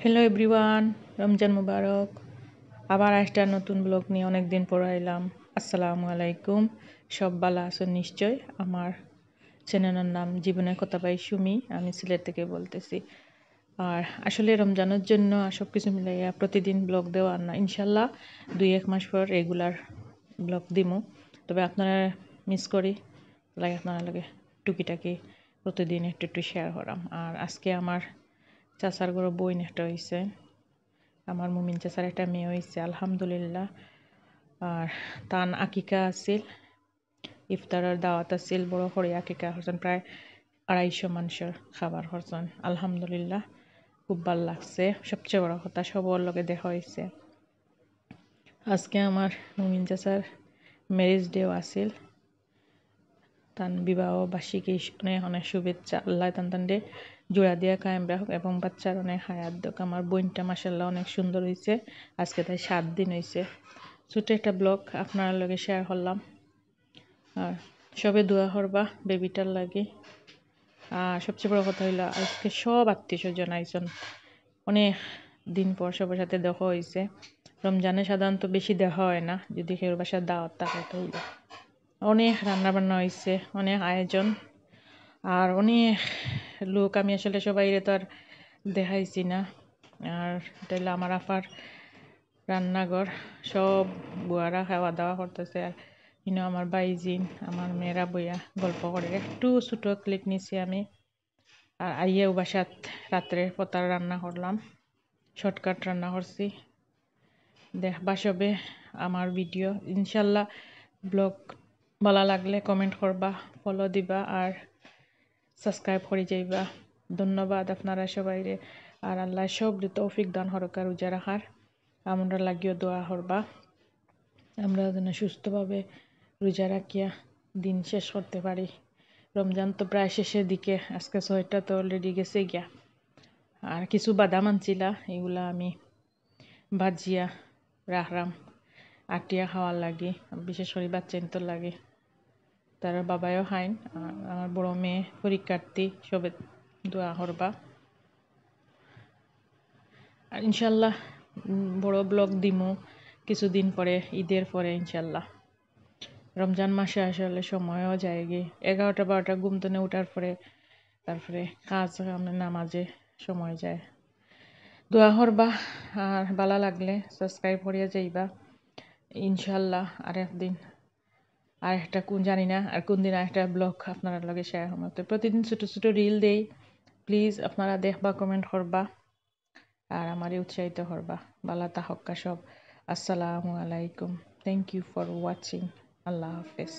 Hello everyone, Ramzan মুবারক। আবার একটা নতুন ব্লগ নিয়ে অনেক দিন পর আইলাম। আসসালামু আলাইকুম। সব ভালো আছেন নিশ্চয়। আমার চ্যানেলের নাম জীবনের কথা বাই সুমি, আমি সিলেট থেকে বলতেছি। আর আসলে রমজানের জন্য সব কিছু মিলাইয়া প্রতিদিন ব্লগ দেওয়া না, ইনশাল্লাহ 2-1 মাস পর রেগুলার ব্লগ দিমু। তবে আপনারা মিস করি লাগে, আপনারা লাগে টুকিটাকি প্রতিদিন একটু একটু শেয়ার করাম। আর আজকে আমার চাচার ঘরে বইন একটা হয়েছে, আমার মুমিন চাচার একটা মেয়ে হয়েছে আলহামদুলিল্লাহ। আর তান আকিকা আছিল, ইফতারের দাওয়াত আছিল, বড় করে আকিকা হরছেন, প্রায় 250 মানুষের খাবার হরছেন আলহামদুলিল্লাহ। খুব ভাল লাগছে। সবচেয়ে বড় কথা সবার লগে দেখা হয়েছে। আজকে আমার মুমিন চাচার ম্যারেজ ডেও আছিল, তান বিবাহ বার্ষিকী অনেক অনেক শুভেচ্ছা। আল্লাহ তানদে জোড়া দিয়া কায়েম রাখুক এবং বাচ্চার অনেক হায়াত দেখ। আমার বোনটা মাসাল্লাহ অনেক সুন্দর হয়েছে, আজকে তাই 7 দিন হয়েছে। ছোট একটা ব্লগ আপনার লগে শেয়ার করলাম। আর সবে দোয়া করবা বেবিটার লাগে। আর সবচেয়ে বড় কথা হইলো আজকে সব আত্মীয় স্বজন আইসন, অনেক দিন পর সবার সাথে দেখা হয়েছে। রমজানে সাধারণত বেশি দেখা হয় না, যদি কেউ বাসার দাওয়াত থাকে তো হইলো। অনেক রান্না বান্না হয়েছে, অনেক আয়োজন আর অনেক লোক। আমি আসলে সবাই তো আর দেখাইছি না। আর এটা হলো আমার আপার রান্নাঘর, সব বুয়ারা খাওয়া দাওয়া করতেছে। আর আমার বাইজিন আমার মেয়েরা বইয়া গল্প করে। একটু ছোটো ক্লিপ নিছি আমি। আর আইয়াও বাসাত রাত্রে পতার রান্না করলাম, শর্টকাট রান্না করছি। দেখবা সবে আমার ভিডিও ইনশাল্লাহ। ব্লগ ভালো লাগলে কমেন্ট করবা, ফলো দিবা আর সাবস্ক্রাইব করে যাইবা। ধন্যবাদ আপনারা সবাইরে। আর আল্লাহ সব তৌফিক দান হরকার রোজা রাখার আমরা লাগিও দোয়া করবা, আমরা যেন সুস্থভাবে রোজা রাখিয়া দিন শেষ করতে পারি। রমজান তো প্রায় শেষের দিকে, আজকে 6টা তো অলরেডি গেছে গিয়া। আর কিছু বাদাম আনছিলা, এগুলা আমি ভাজিয়া রাখলাম আটিয়া খাওয়ার লাগে, বিশেষ করে বাচ্চা তো লাগে। তার বাবাও খাইন। আর আমার বড় মেয়ে পরীক্ষার্থী, সবে দোয়া করবা। আর ইনশাল্লাহ বড় ব্লগ দিমু কিছুদিন পরে, ঈদের পরে ইনশাল্লাহ। রমজান মাসে আসলে সময়ও যায় গে, 11টা-12টা ঘুম থেকে উঠার পরে তারপরে কাজ নামাজে সময় যায়। দোয়া করবা আর ভালো লাগলে সাবস্ক্রাইব করিয়া যাইবা ইনশাল্লাহ। আর একদিন আর একটা কোন জানি না আর কোন দিন একটা ব্লগ আপনারা লগে শেয়ার হতে। প্রতিদিন ছোটো ছোটো রিল দেই, প্লিজ আপনারা দেখবা, কমেন্ট করবা আর আমারে উৎসাহিত করবা। ভালো থাকা সব। আসসালামু আলাইকুম। Thank you for watching. আল্লাহ হাফেজ।